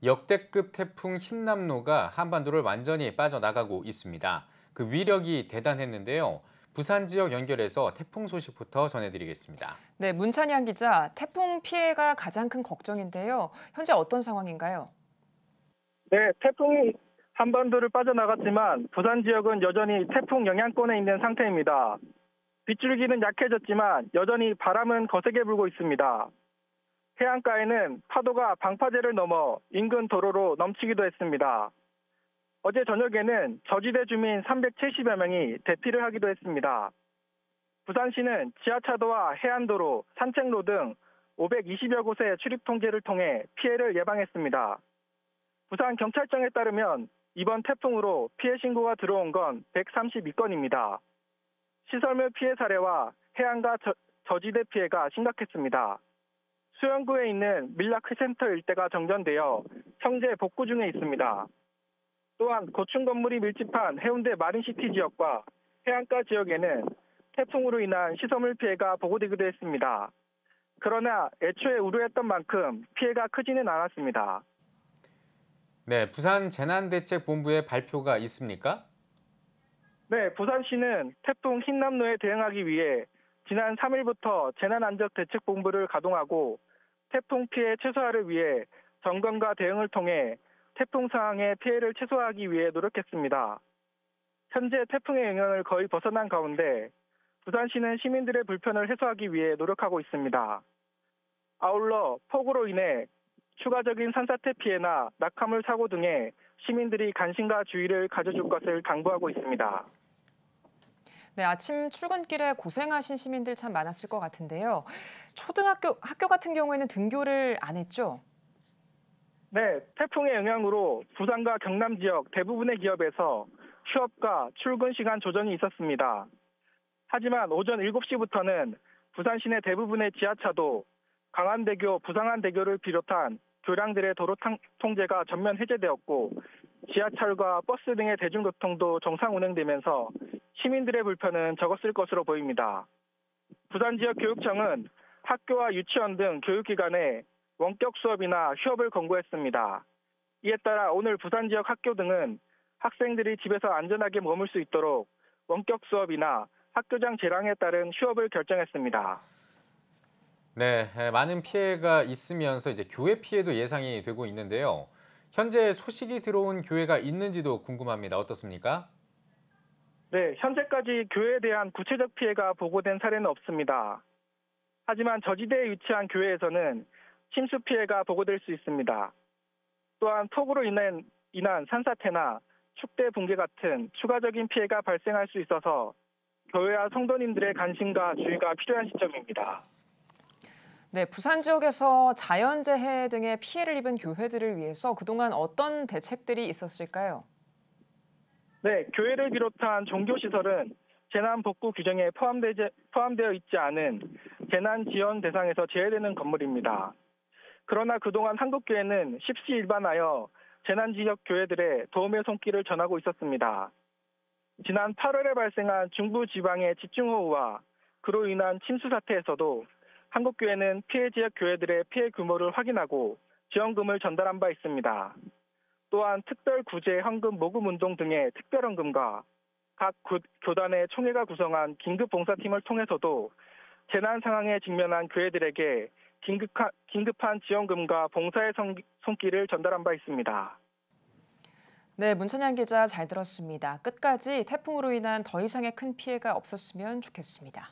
역대급 태풍 흰남노가 한반도를 완전히 빠져나가고 있습니다. 그 위력이 대단했는데요. 부산 지역 연결해서 태풍 소식부터 전해드리겠습니다. 네, 문찬양 기자, 태풍 피해가 가장 큰 걱정인데요. 현재 어떤 상황인가요? 네, 태풍이 한반도를 빠져나갔지만 부산 지역은 여전히 태풍 영향권에 있는 상태입니다. 빗줄기는 약해졌지만 여전히 바람은 거세게 불고 있습니다. 해안가에는 파도가 방파제를 넘어 인근 도로로 넘치기도 했습니다. 어제 저녁에는 저지대 주민 370여 명이 대피를 하기도 했습니다. 부산시는 지하차도와 해안도로, 산책로 등 520여 곳의 출입 통제를 통해 피해를 예방했습니다. 부산경찰청에 따르면 이번 태풍으로 피해 신고가 들어온 건 132건입니다. 시설물 피해 사례와 해안가 저지대 피해가 심각했습니다. 수영구에 있는 밀락센터 일대가 정전되어 현재 복구 중에 있습니다. 또한 고층 건물이 밀집한 해운대 마린시티 지역과 해안가 지역에는 태풍으로 인한 시설물 피해가 보고되기도 했습니다. 그러나 애초에 우려했던 만큼 피해가 크지는 않았습니다. 네, 부산 재난대책본부의 발표가 있습니까? 네, 부산시는 태풍 흰남노에 대응하기 위해 지난 3일부터 재난안전대책본부를 가동하고 태풍 피해 최소화를 위해 점검과 대응을 통해 태풍 상황의 피해를 최소화하기 위해 노력했습니다. 현재 태풍의 영향을 거의 벗어난 가운데 부산시는 시민들의 불편을 해소하기 위해 노력하고 있습니다. 아울러 폭우로 인해 추가적인 산사태 피해나 낙하물 사고 등에 시민들이 관심과 주의를 가져줄 것을 당부하고 있습니다. 네, 아침 출근길에 고생하신 시민들 참 많았을 것 같은데요. 학교 같은 경우에는 등교를 안 했죠? 네, 태풍의 영향으로 부산과 경남 지역 대부분의 기업에서 휴업과 출근 시간 조정이 있었습니다. 하지만 오전 7시부터는 부산 시내 대부분의 지하차도, 강안대교, 부상안대교를 비롯한 교량들의 도로 통제가 전면 해제되었고 지하철과 버스 등의 대중교통도 정상 운행되면서 시민들의 불편은 적었을 것으로 보입니다. 부산 지역 교육청은 학교와 유치원 등 교육기관에 원격 수업이나 휴업을 권고했습니다. 이에 따라 오늘 부산 지역 학교 등은 학생들이 집에서 안전하게 머물 수 있도록 원격 수업이나 학교장 재량에 따른 휴업을 결정했습니다. 네, 많은 피해가 있으면서 이제 교회 피해도 예상이 되고 있는데요. 현재 소식이 들어온 교회가 있는지도 궁금합니다. 어떻습니까? 네, 현재까지 교회에 대한 구체적 피해가 보고된 사례는 없습니다. 하지만 저지대에 위치한 교회에서는 침수 피해가 보고될 수 있습니다. 또한 폭우로 인한 산사태나 축대 붕괴 같은 추가적인 피해가 발생할 수 있어서 교회와 성도님들의 관심과 주의가 필요한 시점입니다. 네, 부산 지역에서 자연재해 등의 피해를 입은 교회들을 위해서 그동안 어떤 대책들이 있었을까요? 네, 교회를 비롯한 종교시설은 재난복구 규정에 포함되어 있지 않은 재난지원 대상에서 제외되는 건물입니다. 그러나 그동안 한국교회는 십시일반하여 재난지역 교회들의 도움의 손길을 전하고 있었습니다. 지난 8월에 발생한 중부지방의 집중호우와 그로 인한 침수 사태에서도 한국교회는 피해 지역 교회들의 피해 규모를 확인하고 지원금을 전달한 바 있습니다. 또한 특별구제 현금 모금운동 등의 특별헌금과 각 교단의 총회가 구성한 긴급봉사팀을 통해서도 재난 상황에 직면한 교회들에게 긴급한 지원금과 봉사의 손길을 전달한 바 있습니다. 네, 문찬양 기자 잘 들었습니다. 끝까지 태풍으로 인한 더 이상의 큰 피해가 없었으면 좋겠습니다.